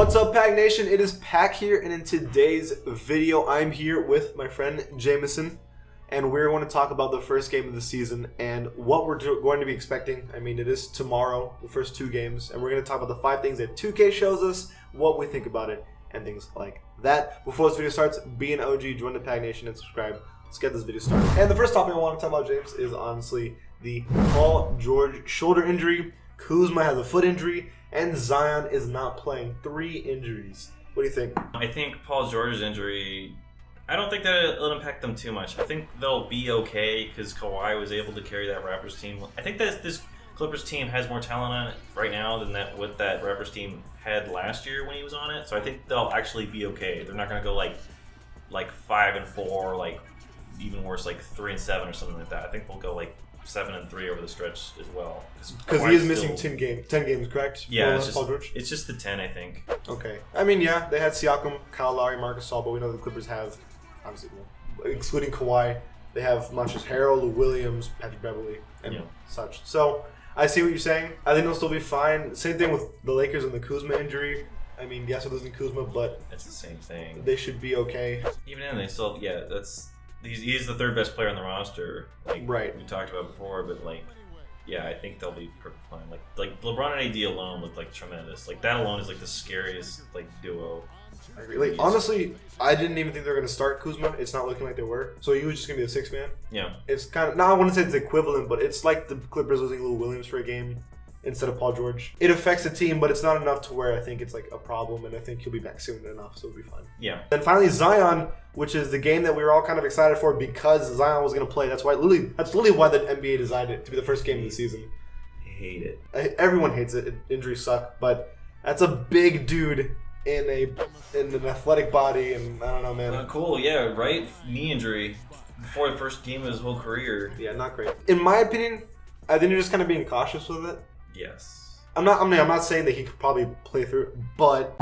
What's up, Pack Nation? It is Pack here, and in today's video, I'm here with my friend Jameson, and we're going to talk about the first game of the season and what we're going to be expecting. I mean, it is tomorrow, the first two games, and we're going to talk about the 5 things that 2K shows us, what we think about it, and things like that. Before this video starts, be an OG, join the Pack Nation, and subscribe. Let's get this video started. And the first topic I want to talk about, James, is honestly the Paul George shoulder injury. Kuzma has a foot injury, and Zion is not playing. 3 injuries. What do you think? I think Paul George's injury, I don't think that it'll impact them too much. I think they'll be okay because Kawhi was able to carry that Raptors team. I think that this Clippers team has more talent on it right now than what that Raptors team had last year when he was on it. So I think they'll actually be okay. They're not going to go like 5-4, like even worse, like 3-7 or something like that. I think they'll go like 7-3 over the stretch as well. Because he is missing 10 games, correct? Yeah, it's just the 10, I think. Okay. I mean, yeah, they had Siakam, Kyle Lowry, Marcus Gasol, but we know the Clippers have, obviously, excluding Kawhi, they have Montrezl Harrell, Lou Williams, Patrick Beverley, and such. So I see what you're saying. I think they'll still be fine. Same thing with the Lakers and the Kuzma injury. I mean, yes, they're losing Kuzma, but it's the same thing. They should be okay. Even then, they still, he's the third best player on the roster. Right. We talked about before, but I think they'll be perfect fine. Like LeBron and AD alone look like tremendous. Like that alone is like the scariest duo. I agree. Like honestly, I didn't even think they were gonna start Kuzma. It's not looking like they were. So he was just gonna be the 6th man. Yeah. It's kind of, now I wouldn't say it's equivalent, but it's like the Clippers losing Lou Williams for a game instead of Paul George. It affects the team, but it's not enough to where I think it's like a problem, and I think he'll be back soon enough, so it'll be fine. Yeah. Then finally Zion, which is the game that we were all kind of excited for because Zion was going to play. That's literally why the NBA designed it to be the first game of the season. I hate it. Everyone hates it. Injuries suck, but that's a big dude in an athletic body, and I don't know, man. Cool, yeah, right? Knee injury before the first game of his whole career. Yeah, not great. In my opinion, I think you're just kind of being cautious with it. Yes. I'm not saying that he could probably play through it, but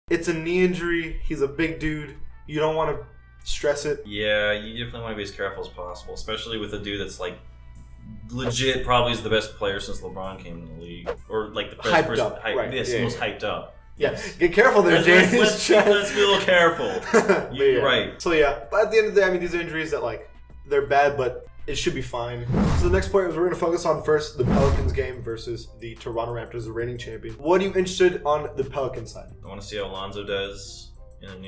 it's a knee injury. He's a big dude. You don't want to stress it. Yeah, you definitely want to be as careful as possible, especially with a dude that's like legit probably is the best player since LeBron came in the league, or like the best hyped person, up, right? Yes, yeah, most hyped up. Yeah, get careful there, James. Let's be a little careful. You're right. So yeah, but at the end of the day, I mean, these are injuries that they're bad, but it should be fine. So the next point is we're going to focus on first the Pelicans game versus the Toronto Raptors, the reigning champion. What are you interested on the Pelican side? I want to see how Lonzo does in a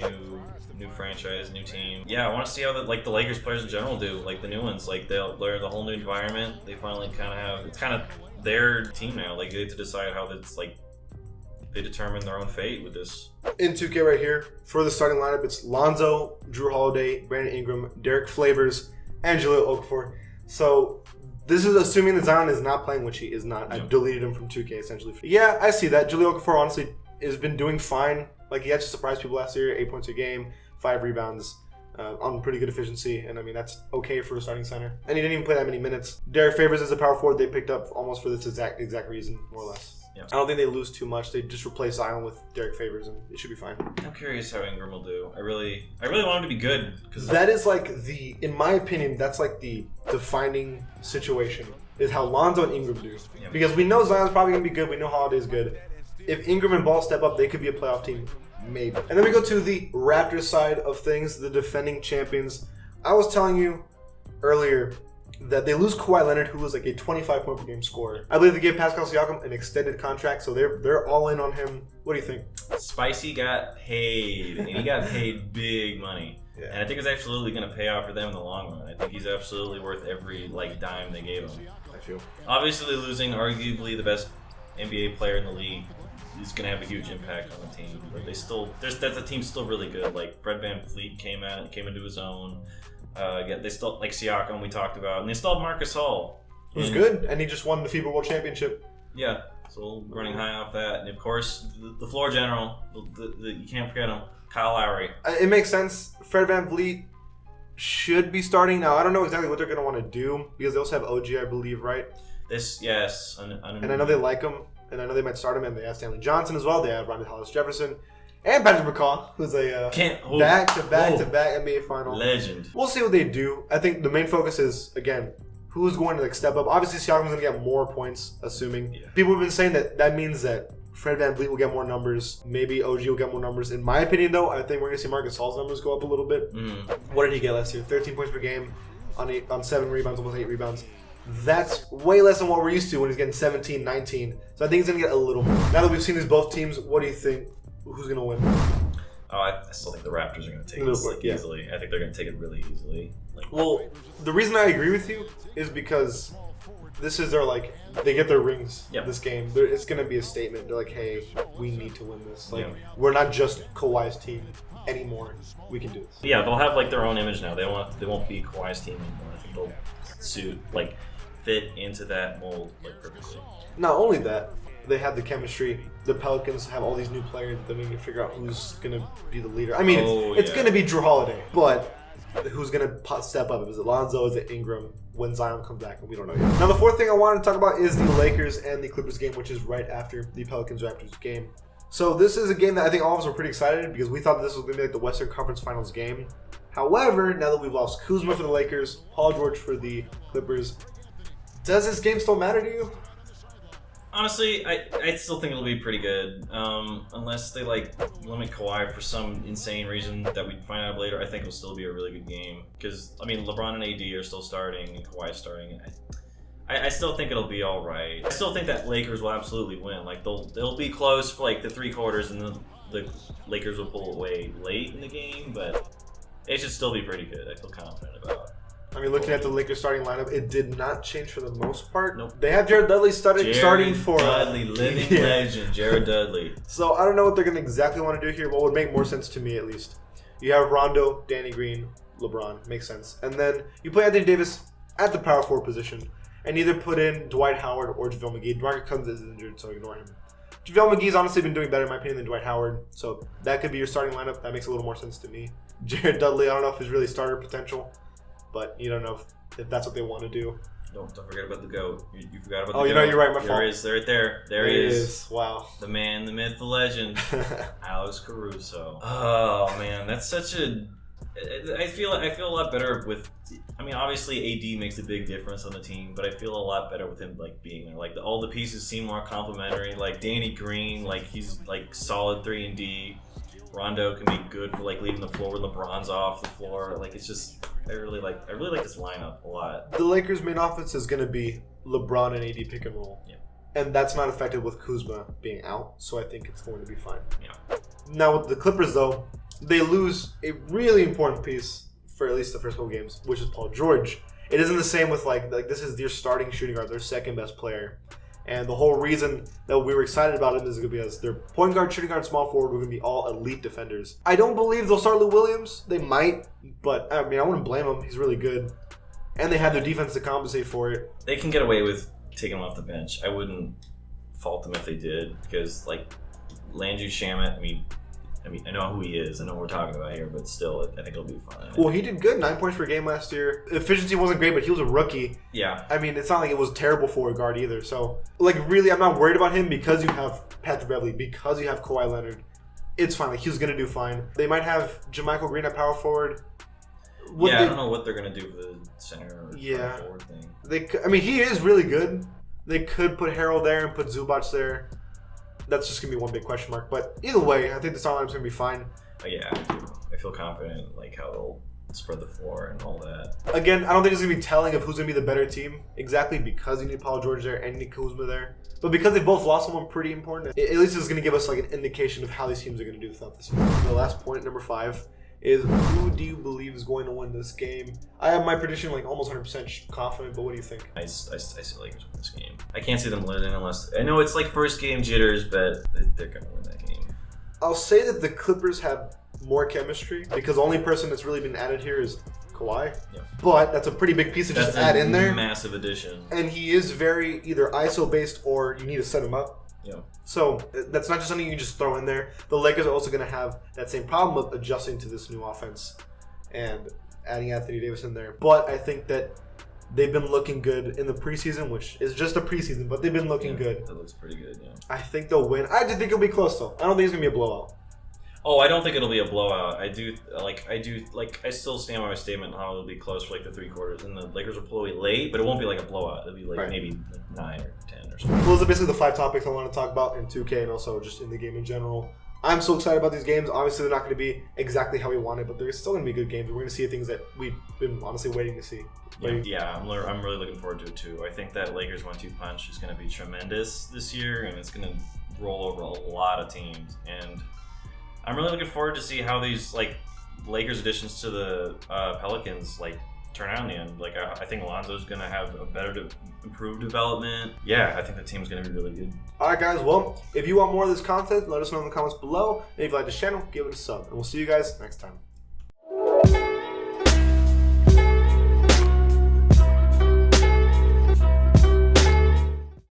new franchise, new team. Yeah, I want to see how the Lakers players in general do, like the new ones. Like they'll learn the whole new environment. They finally it's kind of their team now. Like they get to decide how it's they determine their own fate with this. In 2K right here, for the starting lineup, it's Lonzo, Drew Holiday, Brandon Ingram, Derek Favors, and Jahlil Okafor. So this is assuming that Zion is not playing, which he is not. I deleted him from 2K essentially. Yeah, I see that. Jahlil Okafor honestly has been doing fine. Like he actually surprised people last year. 8 points a game, 5 rebounds, on pretty good efficiency. And I mean that's okay for a starting center. And he didn't even play that many minutes. Derek Favors is a power forward they picked up almost for this exact reason, more or less. Yeah. I don't think they lose too much. They just replace Zion with Derek Favors, and it should be fine. I'm curious how Ingram will do. I really want him to be good. That is in my opinion, that's like the defining situation, is how Lonzo and Ingram do. Yeah. Because we know Zion's probably going to be good. We know Holiday's good. If Ingram and Ball step up, they could be a playoff team. Maybe. And then we go to the Raptors side of things, the defending champions. I was telling you earlier that they lose Kawhi Leonard, who was like a 25-point per game scorer. I believe they gave Pascal Siakam an extended contract, so they're all in on him. What do you think? Spicy got paid, and he got paid big money. Yeah. And I think it's absolutely going to pay off for them in the long run. I think he's absolutely worth every dime they gave him. I feel. Obviously, losing arguably the best NBA player in the league is going to have a huge impact on the team. But the team's still really good. Like Fred VanVleet came into his own. They still like Siakam we talked about, and they still have Marcus Gasol, who's good, and he just won the FIBA World Championship. Yeah, so running high off that, and of course the floor general, you can't forget him, Kyle Lowry. It makes sense. Fred VanVleet should be starting now. I don't know exactly what they're going to want to do because they also have OG, I believe, right? Yes, and I know they like him, and I know they might start him, and they have Stanley Johnson as well. They have Rondae Hollis-Jefferson. And Patrick McCaw, who's a back-to-back NBA final legend. We'll see what they do. I think the main focus is, again, who's going to step up. Obviously, Siakam's going to get more points, assuming. Yeah. People have been saying that means that Fred VanVleet will get more numbers. Maybe OG will get more numbers. In my opinion, though, I think we're going to see Marc Gasol's numbers go up a little bit. What did he get last year? 13 points per game on 7 rebounds, almost 8 rebounds. That's way less than what we're used to when he's getting 17, 19. So I think he's going to get a little more. Now that we've seen these both teams, what do you think? Who's going to win? Oh, I still think the Raptors are going to take this easily. I think they're going to take it really easily. Well, the reason I agree with you is because this is their, they get their rings this game. It's going to be a statement. They're like, hey, we need to win this. We're not just Kawhi's team anymore. We can do this. Yeah, they'll have, their own image now. They won't be Kawhi's team anymore. I think they'll fit into that mold, perfectly. Not only that, they have the chemistry. The Pelicans have all these new players. They need to figure out who's going to be the leader. I mean, it's going to be Drew Holiday, but who's going to step up? Is it Lonzo? Is it Ingram? When Zion comes back, and we don't know yet. Now, the fourth thing I wanted to talk about is the Lakers and the Clippers game, which is right after the Pelicans-Raptors game. So this is a game that I think all of us were pretty excited because we thought this was going to be the Western Conference Finals game. However, now that we've lost Kuzma for the Lakers, Paul George for the Clippers, does this game still matter to you? Honestly, I still think it'll be pretty good. Unless they limit Kawhi for some insane reason that we'd find out later, I think it'll still be a really good game. Because LeBron and AD are still starting and Kawhi's starting. I still think it'll be all right. I still think that Lakers will absolutely win. They'll be close for the 3 quarters, and then the Lakers will pull away late in the game. But it should still be pretty good. I feel confident about it. I mean, looking at the Lakers starting lineup, it did not change for the most part. Nope. They have Jared Dudley starting for... Dudley, living legend, Jared Dudley. So I don't know what they're going to exactly want to do here. What would make more sense to me, at least? You have Rondo, Danny Green, LeBron. Makes sense. And then you play Anthony Davis at the power forward position and either put in Dwight Howard or JaVale McGee. DeMarcus Cousins is injured, so ignore him. JaVale McGee's honestly been doing better, in my opinion, than Dwight Howard. So that could be your starting lineup. That makes a little more sense to me. Jared Dudley, I don't know if he's really starter potential, but you don't know if that's what they want to do. Don't forget about the GOAT. You forgot about the GOAT. Oh, you know, you're right. My fault. There he is. Right there. There he is. Wow. The man, the myth, the legend. Alex Caruso. Oh, man. That's such a... I feel a lot better with... I mean, obviously, AD makes a big difference on the team, but I feel a lot better with him, being there. All the pieces seem more complimentary. Danny Green, he's, solid 3-and-D. Rondo can be good for leaving the floor when LeBron's off the floor. It's just I really like this lineup a lot. The Lakers' main offense is going to be LeBron and AD pick and roll. Yeah. And that's not affected with Kuzma being out, so I think it's going to be fine. Yeah. Now with the Clippers though, they lose a really important piece for at least the first couple games, which is Paul George. It isn't the same with this is their starting shooting guard, their second best player. And the whole reason that we were excited about him is because their point guard, shooting guard, small forward were going to be all elite defenders. I don't believe they'll start Lou Williams. They might, but I wouldn't blame him. He's really good. And they have their defense to compensate for it. They can get away with taking him off the bench. I wouldn't fault them if they did because, Landry Shamet, I know who he is. I know what we're talking about here, but still, I think it'll be fine. Well, he did good. 9 points per game last year. Efficiency wasn't great, but he was a rookie. Yeah. It's not like it was terrible for a guard either. So, really, I'm not worried about him because you have Patrick Beverley, because you have Kawhi Leonard. It's fine. He's going to do fine. They might have JaMychal Green at power forward. I don't know what they're going to do for the center or power forward thing. He is really good. They could put Harrell there and put Zubac there. That's just going to be one big question mark. But either way, I think the starting lineup's going to be fine. Yeah, I feel confident how they'll spread the floor and all that. Again, I don't think it's going to be telling of who's going to be the better team exactly because you need Paul George there and you need Kuzma there. But because they both lost someone pretty important, at least it's going to give us an indication of how these teams are going to do throughout the season. The last point, number 5, is who do you believe is going to win this game? I have my prediction almost 100% confident, but what do you think? I see Lakers win this game. I can't see them losing unless... I know it's first game jitters, but they're going to win that game. I'll say that the Clippers have more chemistry because the only person that's really been added here is Kawhi. Yeah. But that's a pretty big piece to just add in there. Massive addition. And he is very either ISO based or you need to set him up. Yeah. So that's not just something you can just throw in there. The Lakers are also going to have that same problem of adjusting to this new offense and adding Anthony Davis in there. But I think that they've been looking good in the preseason, which is just a preseason, but they've been looking good. That looks pretty good, yeah. I think they'll win. I just think it'll be close, though. I don't think it's going to be a blowout. Oh, I don't think it'll be a blowout. I still stand by my statement how it'll be close for the 3 quarters, and the Lakers will pull away late, but it won't be a blowout. It'll be maybe 9 or 10 or So those are basically the 5 topics I want to talk about in 2K and also just in the game in general. I'm so excited about these games. Obviously, they're not going to be exactly how we wanted, but they're still going to be good games. We're going to see things that we've been honestly waiting to see. Yeah, I'm really looking forward to it too. I think that Lakers 1-2 punch is going to be tremendous this year, and it's going to roll over a lot of teams. And I'm really looking forward to see how these Lakers additions to the Pelicans turn out in the end. I think Alonzo's going to have a better improved development. Yeah, I think the team's going to be really good. All right, guys. Well, if you want more of this content, let us know in the comments below. And if you like this channel, give it a sub. And we'll see you guys next time.